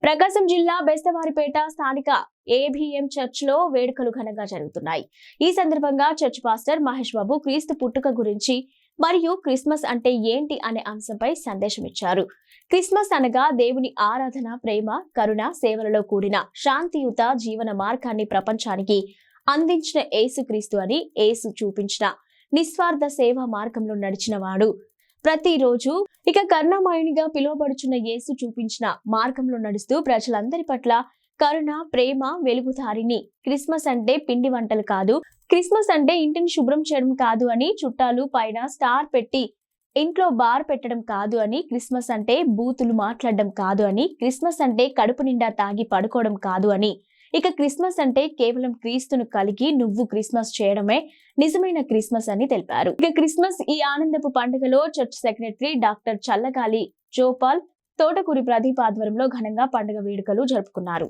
ప్రకాశం జిల్లా బెస్తవారిపేట స్థానిక ABM church లో వేడుకలు ఘనంగా జరుగుతున్నాయి. ఈ సందర్భంగా చర్చ్ పాస్టర్ మహేష్ బాబు క్రీస్తు పుట్టుక గురించి మరియు క్రిస్మస్ అంటే ఏంటి అనే అంశంపై సందేశం ఇచ్చారు. క్రిస్మస్ అనగా దేవుని ఆరాధన, ప్రేమ, కరుణ, సేవలలో కూడిన శాంతియుత జీవన మార్గాన్ని ప్రపంచానికి అందించిన యేసుక్రీస్తు అని, యేసు చూపించిన నిస్వార్థ సేవా మార్గంలో నడిచినవాడు. ప్రతిరోజు కరుణామయునిగా పిలువబడుచున్న యేసు చూపించిన మార్గంలో నడుస్తూ ప్రజలందరి పట్ల కరుణ, ప్రేమ, వెలుగుదారిని. క్రిస్మస్ అంటే పిండి వంటలు కాదు, క్రిస్మస్ అంటే ఇంటిని శుభ్రం చేయడం కాదు అని, చుట్టాలు పైన స్టార్ పెట్టి ఇంట్లో బార్ పెట్టడం కాదు అని, క్రిస్మస్ అంటే బూతులు మాట్లాడడం కాదు అని, క్రిస్మస్ అంటే కడుపు నిండా తాగి పడుకోవడం కాదు అని, క్రిస్మస్ అంటే కేవలం క్రీస్తును కలిగి నువ్వు క్రిస్మస్ చేయడమే నిజమైన క్రిస్మస్ అని తెలిపారు. క్రిస్మస్ ఈ ఆనందపు పండుగలో చర్చ్ సెక్రటరీ డాక్టర్ చల్లగాలి జోపాల్, తోటకూరి ప్రదీప్ ఆధ్వర్యంలో ఘనంగా పండుగ వేడుకలు జరుపుకున్నారు.